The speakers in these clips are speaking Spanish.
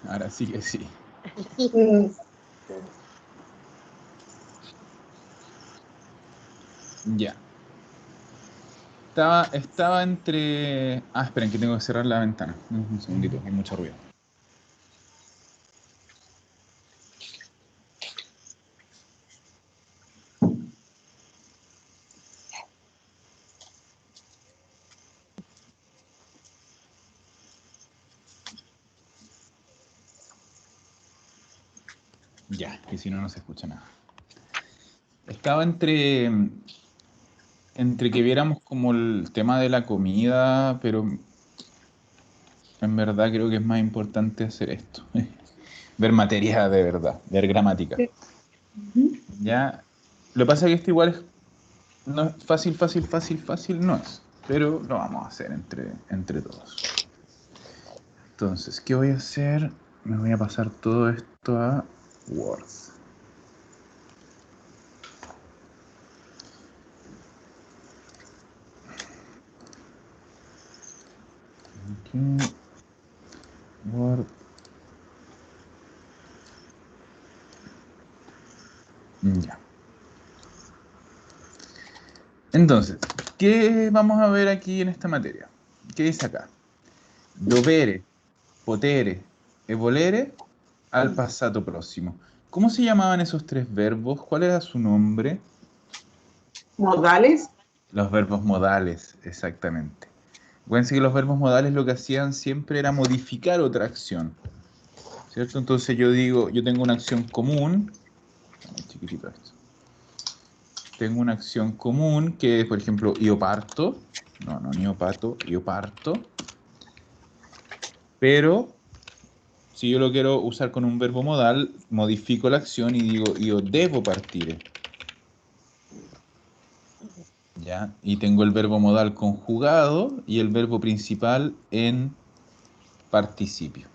Ahora sí que sí. Ya. Estaba entre... Ah, esperen, que tengo que cerrar la ventana. Un segundito, hay mucho ruido. Ya, que si no, no se escucha nada. Estaba entre que viéramos como el tema de la comida, pero en verdad creo que es más importante hacer esto. Ver materia de verdad, ver gramática. Ya, lo que pasa es que esto igual no es fácil, no es. Pero lo vamos a hacer entre todos. Entonces, ¿qué voy a hacer? Me voy a pasar todo esto a Word. Aquí, Word. Ya. Entonces, ¿qué vamos a ver aquí en esta materia? ¿Qué dice acá? Dovere, potere e volere al passato próximo. ¿Cómo se llamaban esos tres verbos? ¿Cuál era su nombre? Modales. Los verbos modales, exactamente. Acuérdense que los verbos modales lo que hacían siempre era modificar otra acción, ¿cierto? Entonces yo digo, yo tengo una acción común, muy chiquitito esto. Tengo una acción común que es, por ejemplo, io parto, no io pato, io parto, pero si yo lo quiero usar con un verbo modal, modifico la acción y digo io devo partire. ¿Ya? Y tengo el verbo modal conjugado y el verbo principal en participio.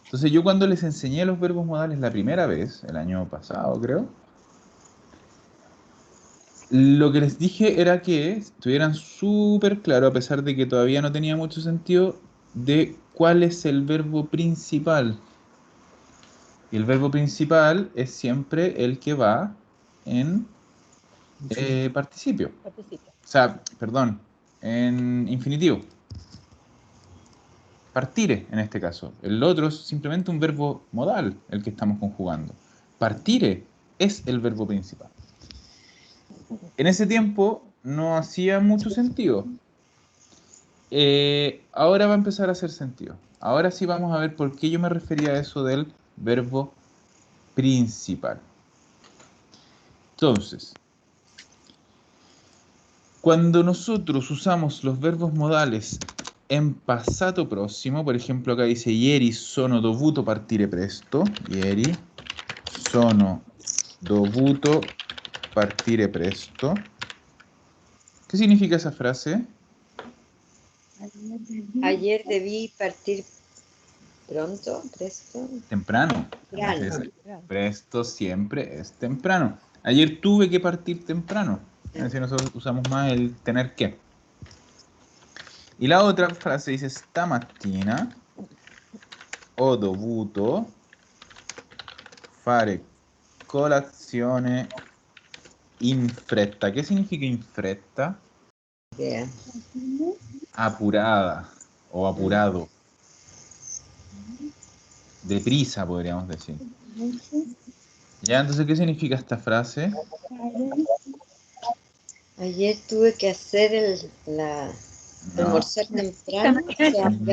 Entonces yo cuando les enseñé los verbos modales la primera vez, el año pasado creo, lo que les dije era que estuvieran súper claro, a pesar de que todavía no tenía mucho sentido, de cuál es el verbo principal. Y el verbo principal es siempre el que va en participio. O sea, perdón, en infinitivo. Partire, en este caso. El otro es simplemente un verbo modal, el que estamos conjugando. Partire es el verbo principal. En ese tiempo no hacía mucho sentido. Ahora va a empezar a hacer sentido. Ahora sí vamos a ver por qué yo me refería a eso del verbo principal. Entonces, cuando nosotros usamos los verbos modales en passato próximo, por ejemplo, acá dice ieri sono dovuto partire presto. Ieri sono dovuto partire presto. ¿Qué significa esa frase? Ayer debí partir pronto, presto. Temprano. Temprano. Presto siempre es temprano. Ayer tuve que partir temprano. Es decir, nosotros usamos más el tener que. Y la otra frase dice stamattina ho dovuto fare colazione in fretta. ¿Qué significa in fretta? Yeah. Apurada o apurado. Deprisa, podríamos decir. Ya, entonces, ¿qué significa esta frase? Ayer tuve que hacer No, almorzar temprano.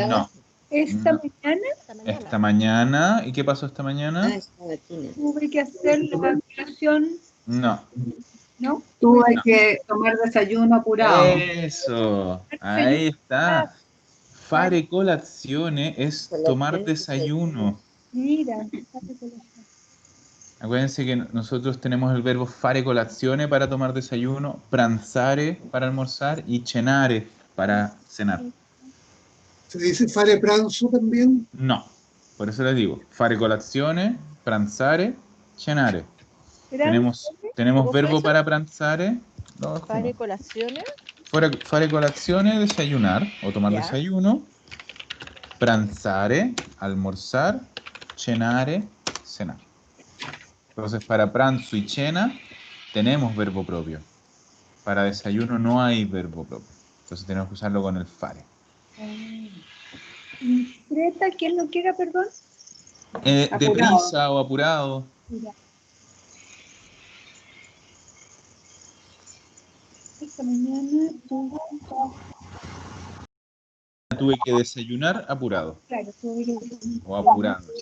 no. Esta No. mañana Esta mañana. ¿Y qué pasó esta mañana? Esta mañana. tuve que hacer la colación, No. ¿no? Tuve No. que tomar desayuno apurado. Eso. Ahí está. Fare colazione es tomar desayuno. Mira, Acuérdense que nosotros tenemos el verbo fare colazione para tomar desayuno, pranzare para almorzar y cenare para cenar. ¿Se dice fare pranzo también? No, por eso les digo, fare colazione, pranzare, cenare. Tenemos verbo para pranzare. Fare colazione. Fare colazione, desayunar o tomar Ya. desayuno. Pranzare, almorzar, cenare, cenar. Entonces, para pranzo y cena tenemos verbo propio. Para desayuno no hay verbo propio. Entonces tenemos que usarlo con el fare. Interpreta, ¿quién lo quiera, perdón? Deprisa Apurado. o apurado. Mira. Esta mañana Tuve que desayunar apurado claro, tuve que o apurando.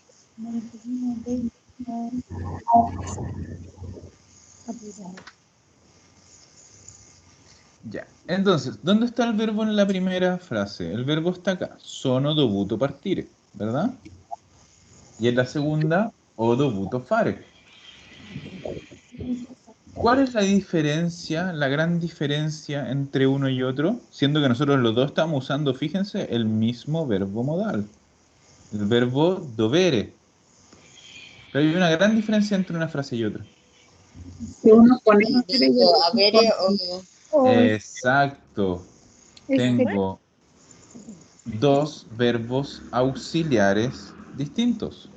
apurado. Ya. Entonces, ¿dónde está el verbo en la primera frase? El verbo está acá. Sono dovuto partire, ¿verdad? Y en la segunda, ho dovuto fare. ¿Cuál es la diferencia, la gran diferencia entre uno y otro? Siendo que nosotros los dos estamos usando, fíjense, el mismo verbo modal. El verbo dovere. Pero hay una gran diferencia entre una frase y otra. Si uno pone El verbo habere o Exacto. Tengo dos verbos auxiliares distintos.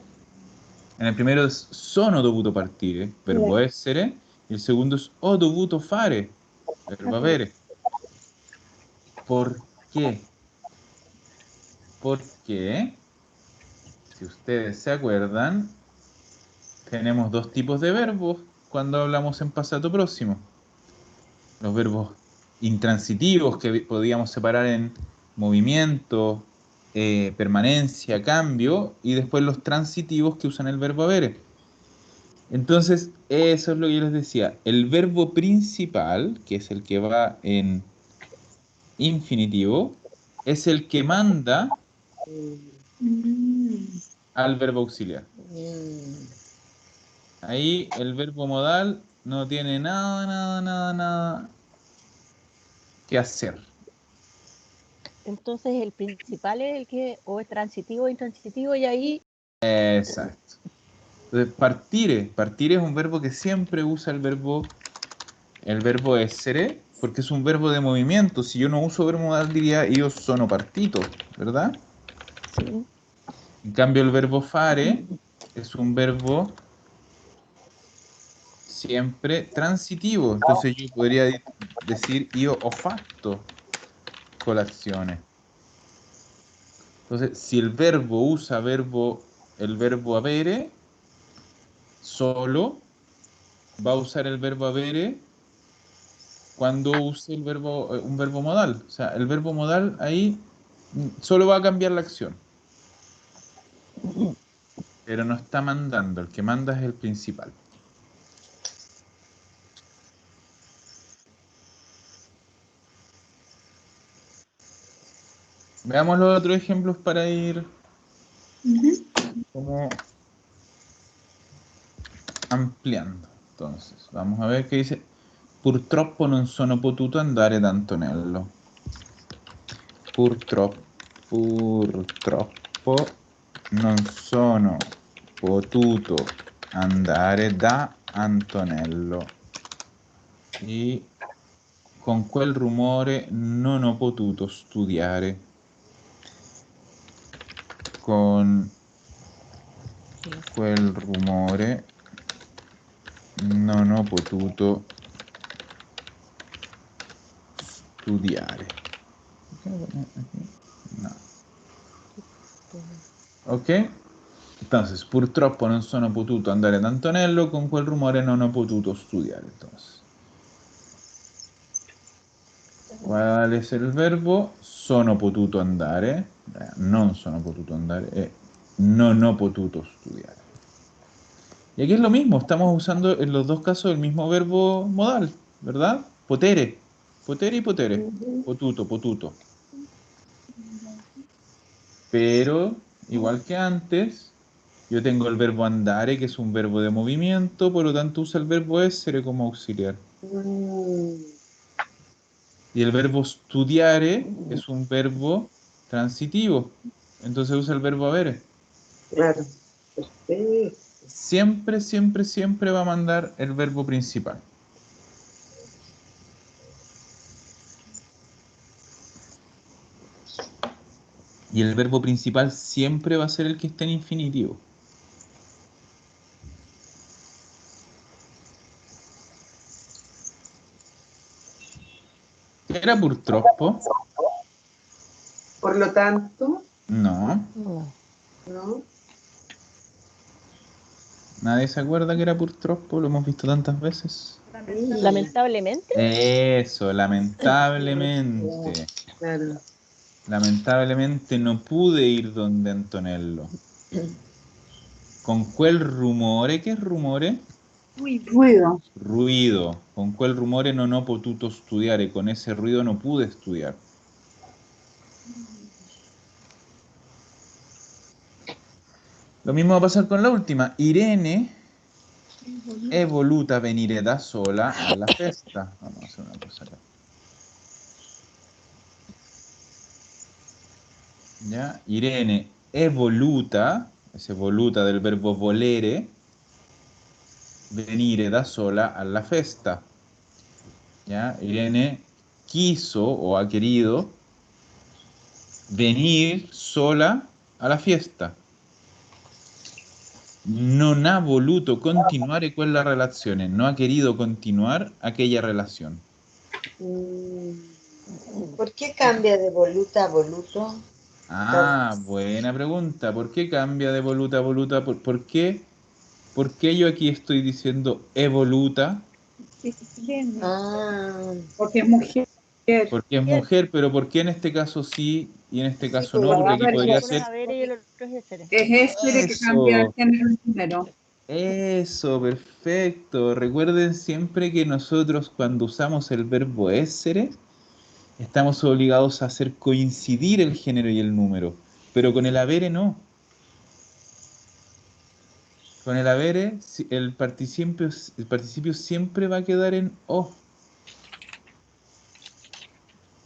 En el primero es sono dovuto partire, verbo essere, y el segundo es ho dovuto fare, verbo avere. ¿Por qué? Porque, si ustedes se acuerdan, tenemos dos tipos de verbos cuando hablamos en pasado próximo. Los verbos intransitivos que podíamos separar en movimiento, permanencia, cambio, y después los transitivos que usan el verbo avere. Entonces, eso es lo que yo les decía. El verbo principal, que es el que va en infinitivo, es el que manda al verbo auxiliar. Ahí el verbo modal no tiene nada que hacer. Entonces el principal es el que o es transitivo o intransitivo y ahí Exacto. Entonces, partire es un verbo que siempre usa el verbo essere, porque es un verbo de movimiento. Si yo no uso verbo modal diría io sono partito, ¿verdad? sí. En cambio el verbo fare es un verbo siempre transitivo. Entonces yo podría decir io ho fatto colazione. Entonces, si el verbo usa el verbo avere, solo va a usar el verbo avere cuando use un verbo modal. O sea, el verbo modal ahí solo va a cambiar la acción. Pero no está mandando, el que manda es el principal. Veamos los otros ejemplos para ir como ampliando. Entonces, vamos a ver qué dice. Purtroppo non sono potuto andare da Antonello. Purtroppo non sono potuto andare da Antonello. E con quel rumore non ho potuto studiare. Con quel rumore non ho potuto studiare. No. Ok? Entonces, purtroppo non sono potuto andare da Antonello, con quel rumore non ho potuto studiare. Entonces, ¿cuál es el verbo? Sono potuto andare, non sono potuto andare e non ho potuto studiare. Y aquí es lo mismo, estamos usando en los dos casos el mismo verbo modal, ¿verdad? Potere, potere y potere, potuto, potuto. Pero, igual que antes, yo tengo el verbo andare, que es un verbo de movimiento, por lo tanto usa el verbo essere como auxiliar. Y el verbo studiare es un verbo transitivo, entonces usa el verbo avere. Claro. Perfecto. Siempre, siempre, siempre va a mandar el verbo principal. Y el verbo principal siempre va a ser el que esté en infinitivo. ¿Era purtroppo? Por lo tanto, No. No. ¿no? ¿Nadie se acuerda que era purtroppo? Lo hemos visto tantas veces. Lamentablemente. Eso, lamentablemente. Claro. Lamentablemente no pude ir donde Antonello. ¿Con cuál rumore? ¿Qué es rumore? Ruido. Ruido. ¿Con cuál rumore non ho potuto studiare? Con ese ruido no pude estudiar. Lo mismo va a pasar con la última. Irene è voluta venire da sola alla festa. Vamos a hacer una cosa acá. ¿Ya? Irene è voluta, ese voluta del verbo volere, venire da sola alla festa. ¿Ya? Irene quiso o ha querido venir sola a la fiesta. Non ha voluto continuare quella relazione, no ha querido continuar aquella relación. ¿Por qué cambia de voluta a voluto? Ah, buena pregunta. ¿Por qué cambia de voluta a voluta? ¿Por qué? ¿Por qué yo aquí estoy diciendo evoluta? Irene, Ah, Porque es mujer. Porque es mujer, pero ¿por qué en este caso sí y en este sí, caso pues, no? Porque a aquí ver, podría Uno es ser haber y el otro es ese. Es este que cambia el eso, género primero. eso, perfecto. Recuerden siempre que nosotros cuando usamos el verbo essere, estamos obligados a hacer coincidir el género y el número, pero con el avere no. Con el avere, el participio siempre va a quedar en o.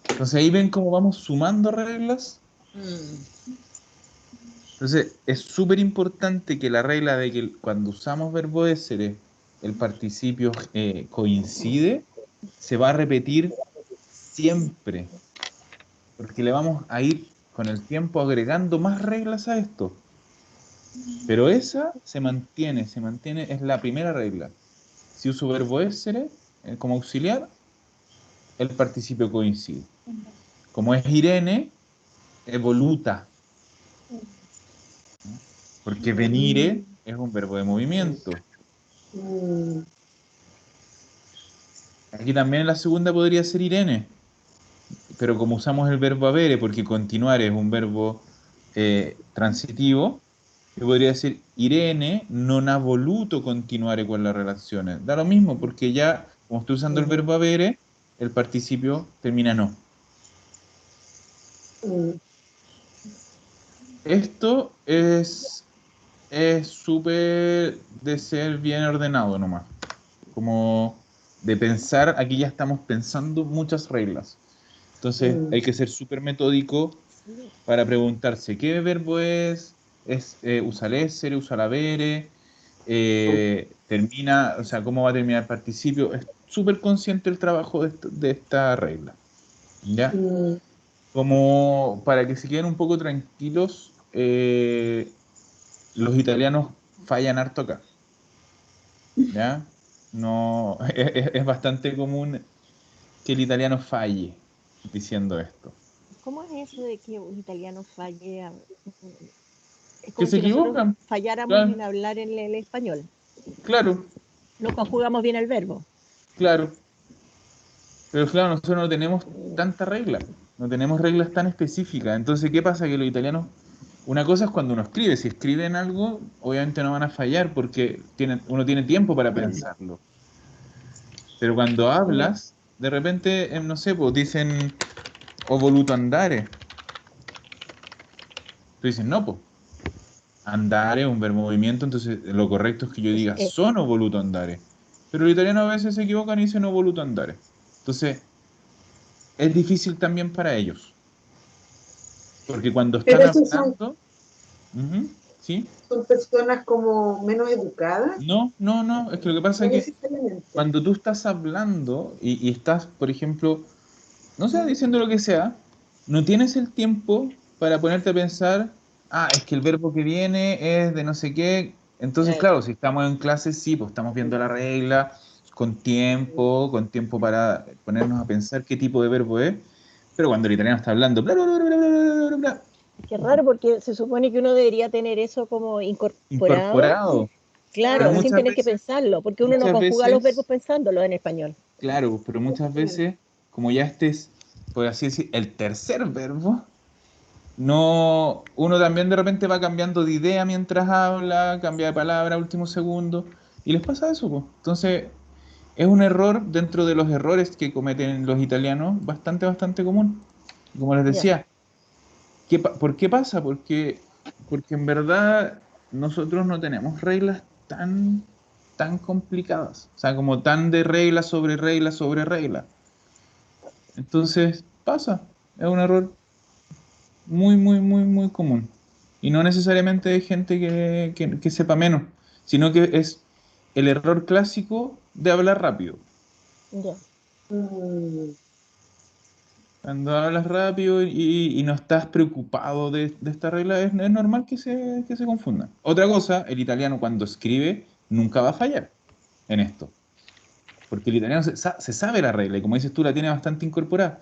Entonces ahí ven cómo vamos sumando reglas. Entonces es súper importante que la regla de que cuando usamos verbo essere, el participio coincide, se va a repetir siempre, porque le vamos a ir con el tiempo agregando más reglas a esto. Pero esa se mantiene, es la primera regla. Si uso verbo essere como auxiliar, el participio coincide. Como es Irene, es voluta, porque venire es un verbo de movimiento. Aquí también en la segunda podría ser Irene, pero como usamos el verbo avere, porque continuare es un verbo transitivo, yo podría decir Irene non ha voluto continuare con la relazione. Da lo mismo, porque ya, como estoy usando el verbo avere, el participio termina no. Esto es súper de ser bien ordenado nomás. Como de pensar, aquí ya estamos pensando muchas reglas. Entonces hay que ser súper metódico para preguntarse qué verbo usa el essere, usa el avere, termina, o sea, cómo va a terminar el participio. Es súper consciente el trabajo de esta regla. ¿Ya? Como para que se queden un poco tranquilos, los italianos fallan harto acá. ¿Ya? No, es bastante común que el italiano falle diciendo esto. ¿Cómo es eso de que un italiano falle? Es Que como se si nosotros equivocan, falláramos claro, en hablar en el español. claro, No conjugamos bien el verbo. claro. Pero claro, nosotros no tenemos tanta regla, no tenemos reglas tan específicas. Entonces, ¿qué pasa? Que los italianos, una cosa es cuando uno escribe, si escriben algo, obviamente no van a fallar porque uno tiene tiempo para pensarlo. Pero cuando hablas, de repente, no sé, pues dicen ho voluto andare. Tú dices, no, pues andare es un verbo movimiento, entonces lo correcto es que yo diga sono voluto andare. Pero los italianos a veces se equivocan y dicen no voluto andare. Entonces, es difícil también para ellos. Porque cuando Pero están esos son, hablando, ujú, ¿sí? son personas como menos educadas, No, no, no, es que lo que pasa no es que necesariamente. cuando tú estás hablando y estás, por ejemplo, no sé, diciendo lo que sea, no tienes el tiempo para ponerte a pensar, es que el verbo que viene es de no sé qué. Entonces, claro, si estamos en clase, sí, pues estamos viendo la regla con tiempo para ponernos a pensar qué tipo de verbo es. Pero cuando el italiano está hablando, bla, bla, bla, bla, bla, bla, bla, bla, Qué raro, porque se supone que uno debería tener eso como incorporado, incorporado. Pero claro, sin muchas tener que veces, pensarlo, porque uno no muchas conjuga los verbos veces, pensándolo en español. claro, pero muchas veces, como ya estés, por así decir, el tercer verbo, no, uno también de repente va cambiando de idea mientras habla, cambia de palabra a último segundo, y les pasa eso, po. Entonces, es un error dentro de los errores que cometen los italianos, bastante común. Como les Ya, decía, ¿por qué pasa? Porque en verdad nosotros no tenemos reglas tan complicadas, o sea, como tan de regla sobre regla sobre regla. Entonces, pasa, es un error muy común. Y no necesariamente de gente que sepa menos, sino que es el error clásico de hablar rápido. ya. Mm, Cuando hablas rápido y no estás preocupado de esta regla, es normal que se confundan. Otra cosa, el italiano cuando escribe nunca va a fallar en esto, porque el italiano se sabe la regla y como dices tú la tiene bastante incorporada,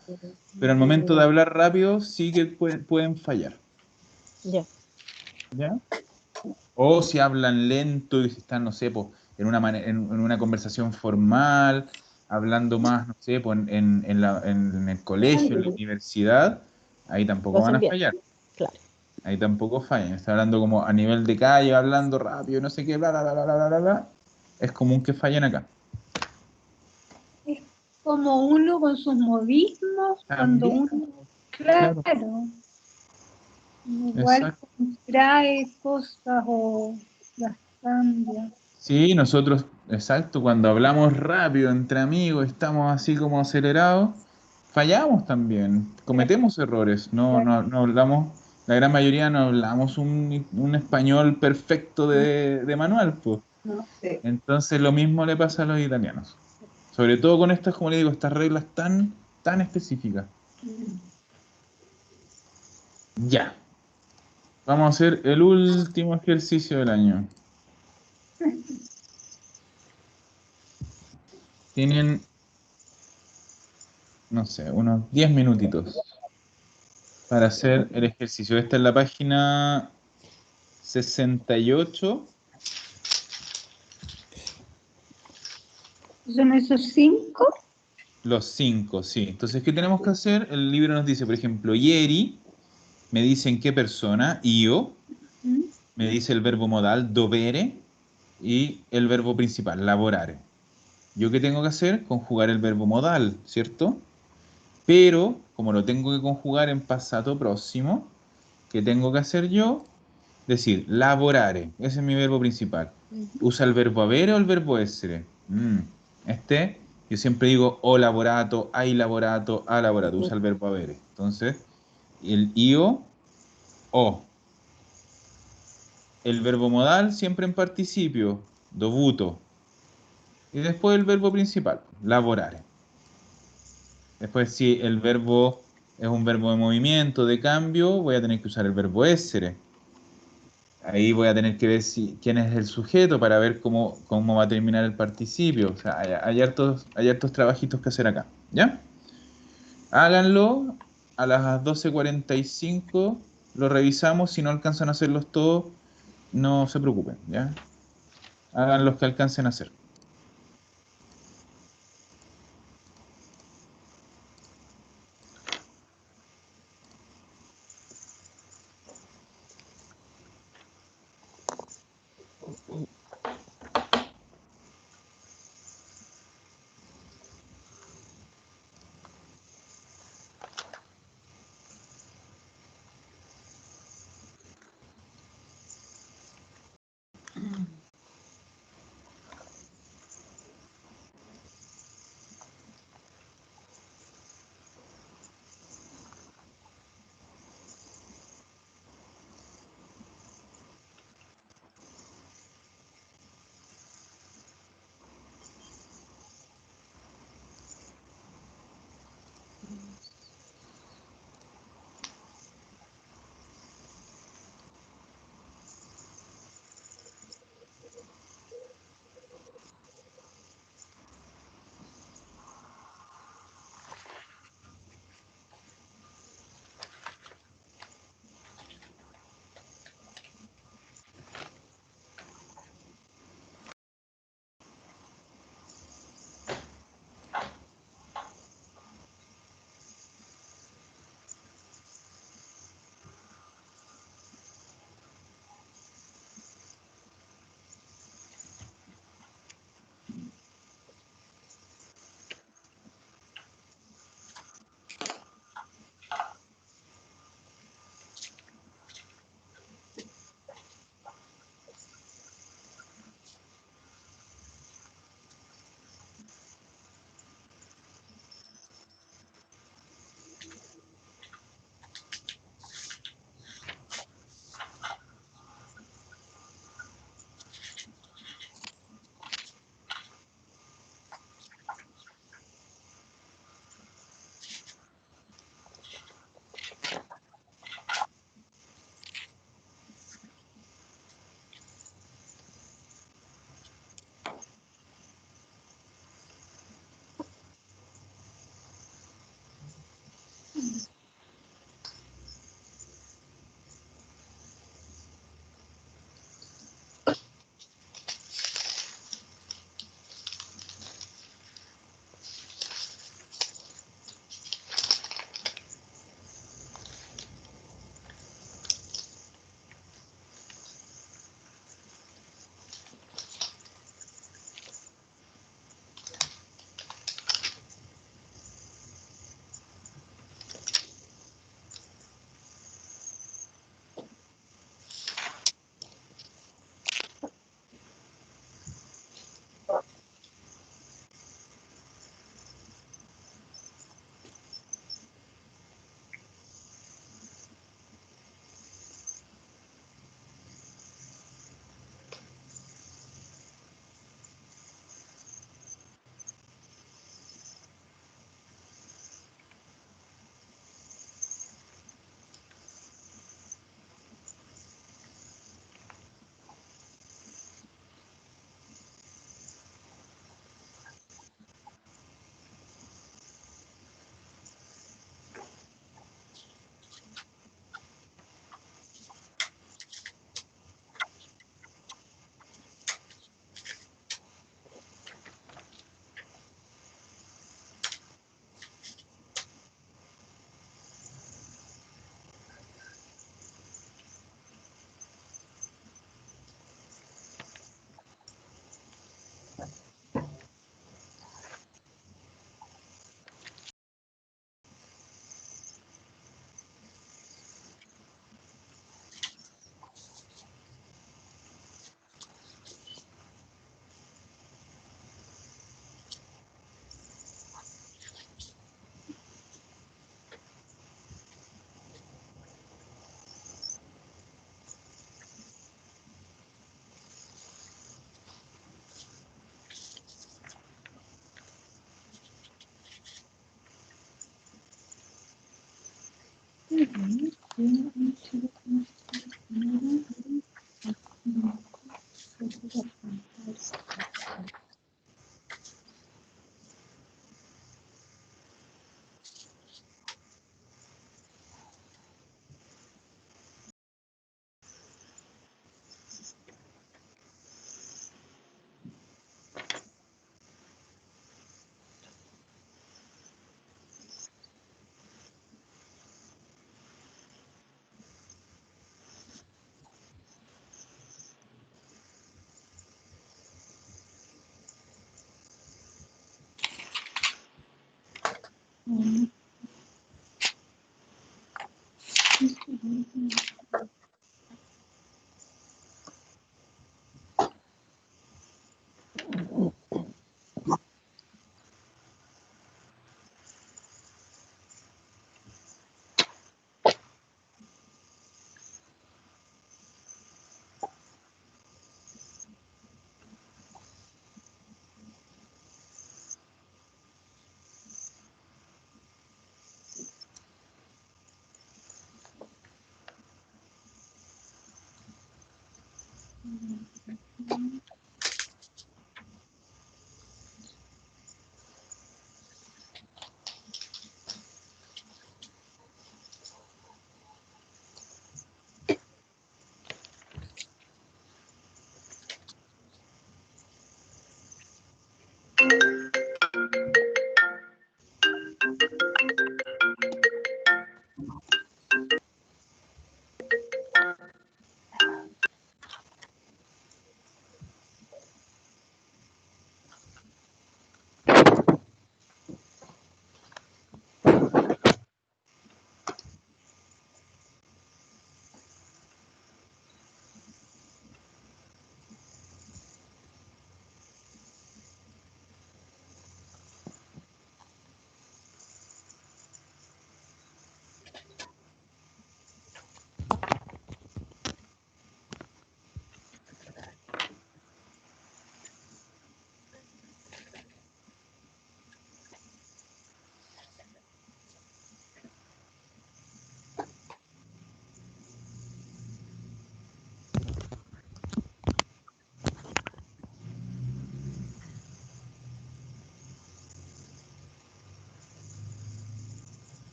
pero al momento de hablar rápido sí que pueden fallar. Ya. ¿Ya? O si hablan lento y si están, no sé, po, en una conversación formal, hablando más, no sé, po, en el colegio, en la universidad, ahí Lo tampoco van hacen a bien, fallar. claro. Ahí tampoco fallan. Está hablando como a nivel de calle, hablando rápido, no sé qué, bla, bla, bla, bla, bla, bla, bla. Es común que fallen acá. Es como uno con sus modismos, cuando También, uno, claro, claro, igual exacto. trae cosas o las cambia. Sí, nosotros, exacto, cuando hablamos rápido entre amigos, estamos así como acelerados, fallamos también, cometemos errores, no hablamos, la gran mayoría no hablamos un español perfecto de manual, pues. ¿No? sí. Entonces lo mismo le pasa a los italianos, sobre todo con estas, como le digo, estas reglas tan específicas. Ya, vamos a hacer el último ejercicio del año. Tienen, no sé, unos 10 minutitos para hacer el ejercicio. Esta es la página 68, Son esos cinco. los 5, sí. Entonces, ¿qué tenemos que hacer? El libro nos dice, por ejemplo, ieri, me dice en qué persona, io, ¿Mm? me dice el verbo modal, dovere, y el verbo principal, lavorare. ¿Yo qué tengo que hacer? Conjugar el verbo modal, ¿cierto? Pero, como lo tengo que conjugar en pasado próximo, ¿qué tengo que hacer yo? Decir, lavorare, ese es mi verbo principal. Ujú. ¿Usa el verbo avere o el verbo essere? Este, yo siempre digo o lavorato, hai lavorato, ha lavorato, usa el verbo avere. Entonces, el io, o. El verbo modal siempre en participio, dovuto. Y después el verbo principal, lavorare. Después, si el verbo es un verbo de movimiento, de cambio, voy a tener que usar el verbo essere. Ahí voy a tener que ver quién es el sujeto para ver cómo va a terminar el participio. O sea, hay hartos trabajitos que hacer acá. ¿Ya? Háganlo a las 12:45. Lo revisamos. Si no alcanzan a hacerlos todos, no se preocupen. ¿Ya? Hagan los que alcancen a hacer.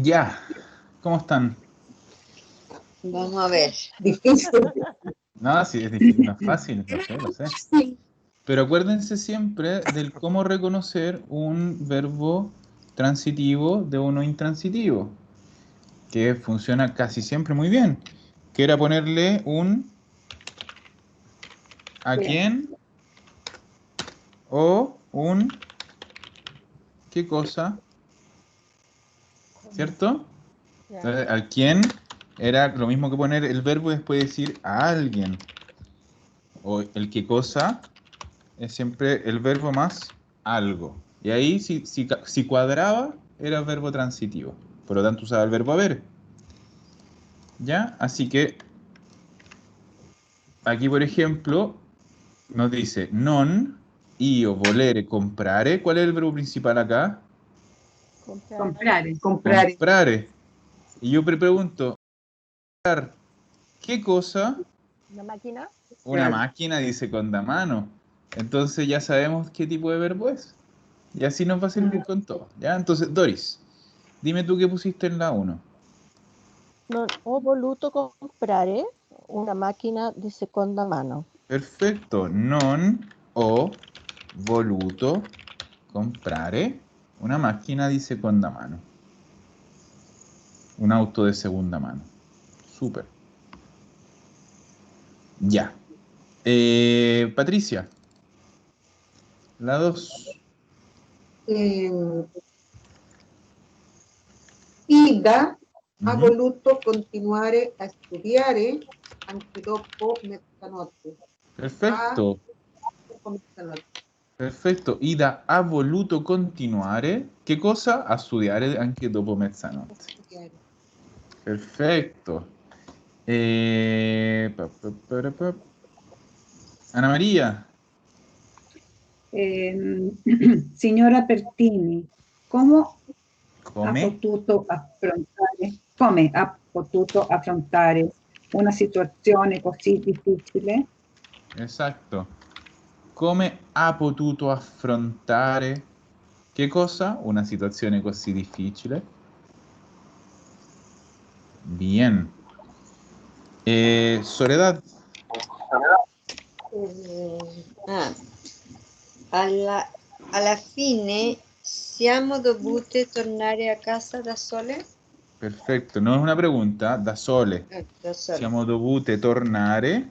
Ya, ¿cómo están? Vamos a ver. Difícil. No, sí, es difícil, no es fácil, lo sé, lo sé. Pero acuérdense siempre del cómo reconocer un verbo transitivo de uno intransitivo, que funciona casi siempre muy bien, que era ponerle un a quién o un qué cosa, ¿cierto? Ya. Entonces, al quién era lo mismo que poner el verbo y después decir a alguien. o el qué cosa es siempre el verbo más algo. Y ahí si cuadraba era verbo transitivo. Por lo tanto usaba el verbo haber. ¿Ya? Así que aquí, por ejemplo, nos dice non, io volere comprare. ¿Cuál es el verbo principal acá? Comprar. Comprar. Comprar. Comprare. Y yo pregunto, ¿qué cosa? Una máquina. Una Claro. máquina, dice con da mano. Entonces ya sabemos qué tipo de verbo es. Y así nos va a servir con todo. ¿Ya? Entonces, Doris, dime tú qué pusiste en la 1. Non ho voluto comprare una macchina di seconda mano. Perfecto. Non ho voluto comprare una macchina di seconda mano. Un auto de segunda mano. Súper. Ya. Patricia, la 2. Ida ha Ujú. voluto continuare a studiare anche dopo mezzanotte. Perfecto. Dopo mezzanotte. Perfetto. Ida ha voluto continuare. Che cosa? A studiare anche dopo mezzanotte. Studiare. Perfetto. Ana María. Signora Pertini, Come. come ha potuto affrontare una situazione così difficile? Esatto. Come ha potuto affrontare che cosa? Una situazione così difficile. Bien. Soledad. Alla fine siamo dovute tornare a casa da sole? Perfetto. Non è una pregunta, da sole. Da sole. Siamo dovute tornare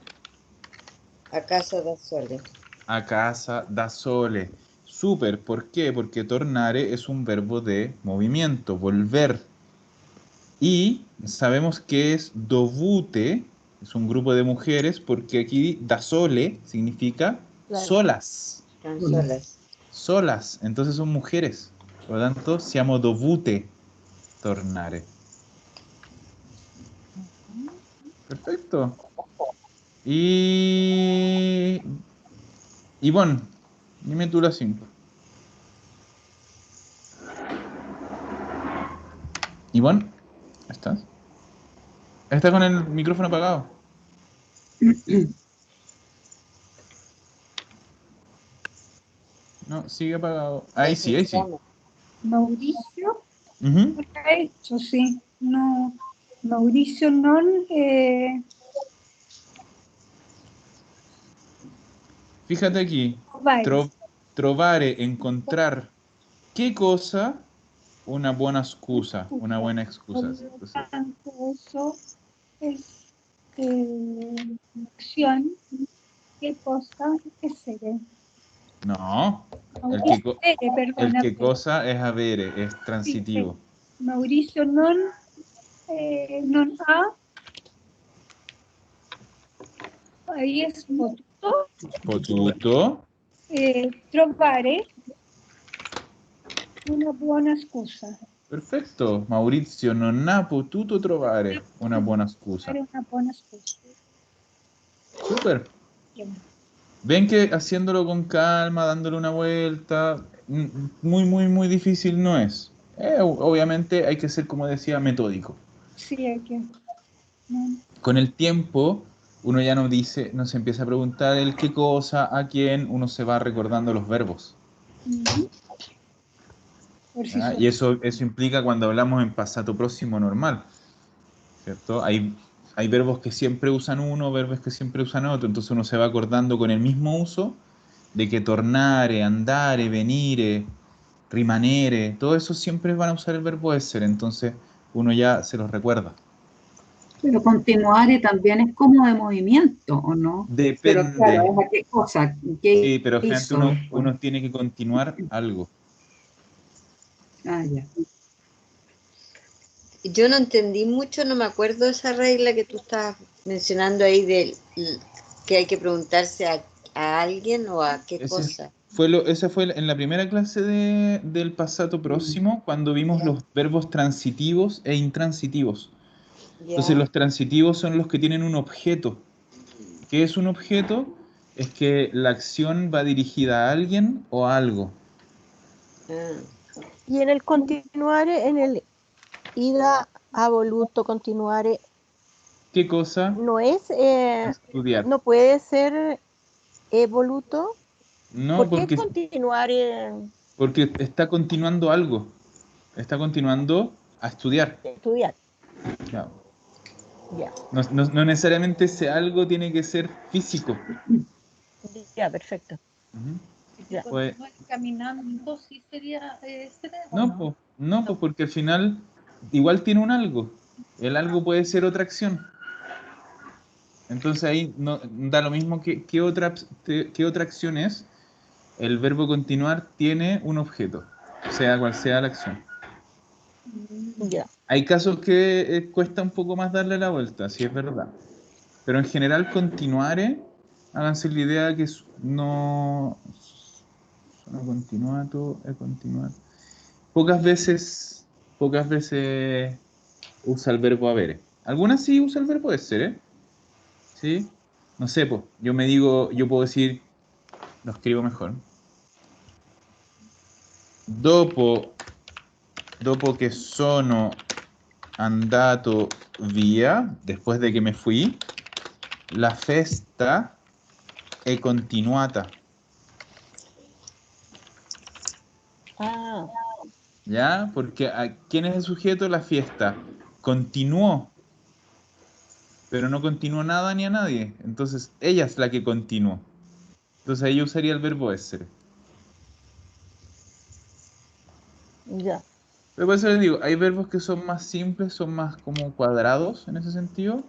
A casa da sole. a casa da sole. Super, ¿por qué? Porque tornare es un verbo de movimiento, volver. Y sabemos que es dovute, es un grupo de mujeres, porque aquí da sole significa Claro. solas. Están solas. Solas, entonces son mujeres. Por lo tanto, siamo dovute tornare. Perfecto. Y Ivonne, dime tú la 5. Ivonne, ¿estás? Está con el micrófono apagado. No, sigue apagado. Ahí sí, ahí sí. Mauricio, Ujú. lo ha hecho, sí. No, Mauricio non Fíjate aquí. vai. Trovare, encontrar. ¿Qué cosa? Una buena excusa. Una buena excusa. Por lo tanto, eso es acción. ¿Qué cosa es ser? No. El Mauricio, que perdona. cosa es avere, es Sí, transitivo. Mauricio non ha, ahí es potuto, Potuto. trovare una buona scusa. Perfetto. Maurizio non ha potuto trovare una buona scusa. Trovare una buona scusa. Súper. Bien. Ven que haciéndolo con calma, dándole una vuelta, muy, muy, muy difícil no es. Obviamente hay que ser, como decía, metódico. Sí, hay que. No. Con el tiempo, uno ya no dice, no se empieza a preguntar el qué cosa, a quién, uno se va recordando los verbos. Ujú. Por si ¿Ya? son. Y eso implica cuando hablamos en pasado próximo normal, ¿cierto? Hay verbos que siempre usan uno, verbos que siempre usan otro, entonces uno se va acordando con el mismo uso de que tornare, andare, venire, rimanere, todo eso siempre van a usar el verbo essere, entonces uno ya se los recuerda. Pero continuare también es como de movimiento, ¿o no? Pero claro, Depende. ¿es a qué cosa? ¿Qué Sí, pero gente, hizo después? uno tiene que continuar algo. Ah, ya. Yo no entendí mucho, no me acuerdo esa regla que tú estabas mencionando ahí del que hay que preguntarse a alguien o a qué Ese cosa. esa fue en la primera clase del pasado próximo, cuando vimos Ya. los verbos transitivos e intransitivos. Entonces Ya. los transitivos son los que tienen un objeto. ¿Qué es un objeto? Es que la acción va dirigida a alguien o a algo. Ah, Y en el continuare, en el ida ha voluto continuare, ¿Qué cosa? no es, Estudiar. no puede ser voluto. No, ¿Por qué continuare porque está continuando algo. Está continuando a estudiar. estudiar? Ya. Ya, No necesariamente ese algo tiene que ser físico. ya, perfecto. Ujú. Ya. Pues, Caminando, sí sería ¿o no, no? pues, no, pues porque al final igual tiene un algo. El algo puede ser otra acción. Entonces ahí no, da lo mismo que otra acción es. El verbo continuar tiene un objeto, sea cual sea la acción. Ya. Hay casos que cuesta un poco más darle la vuelta, sí es verdad. Pero en general continuare, háganse la idea que no... Sono continuato, he continuato. Pocas veces usa el verbo avere. Algunas sí usa el verbo essere, ¿sí? No sé, pues, yo puedo decir, lo escribo mejor. Dopo che sono andato via, después de que me fui, la festa è continuata. Ah, ¿Ya? Porque ¿quién es el sujeto? La fiesta. Continuó, pero no continuó nada ni a nadie. Entonces, ella es la que continuó. Entonces ahí yo usaría el verbo essere. ya. Pero por eso les digo, hay verbos que son más simples, son más como cuadrados en ese sentido.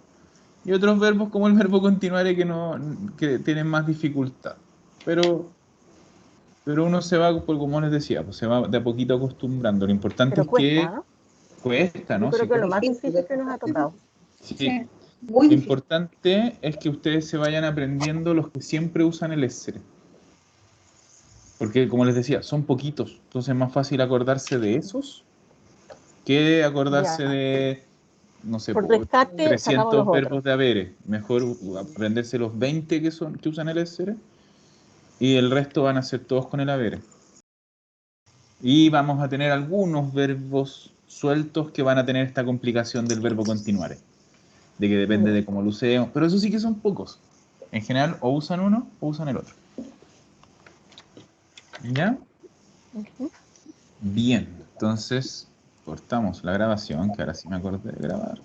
Y otros verbos como el verbo continuare que no, que tienen más dificultad. Pero uno se va, pues, como les decía, pues se va de a poquito acostumbrando. Lo importante Pero es que cuesta, ¿eh? cuesta, Yo ¿no? creo Sí que es lo cuesta. más Difícil, difícil que nos ha tocado. Sí. muy Lo difícil. importante es que ustedes se vayan aprendiendo los que siempre usan el essere. Porque, como les decía, son poquitos. Entonces es más fácil acordarse de esos que acordarse Ya. de, no sé, Por por descarte, sacamos los 300 otros. verbos de haberes. Mejor aprenderse los 20 que usan el essere y el resto van a ser todos con el habere. Y vamos a tener algunos verbos sueltos que van a tener esta complicación del verbo continuare, de que depende de cómo lo usemos, pero eso sí que son pocos. En general, o usan uno o usan el otro. ¿Ya? Ujú. Bien, entonces cortamos la grabación, que ahora sí me acordé de grabar.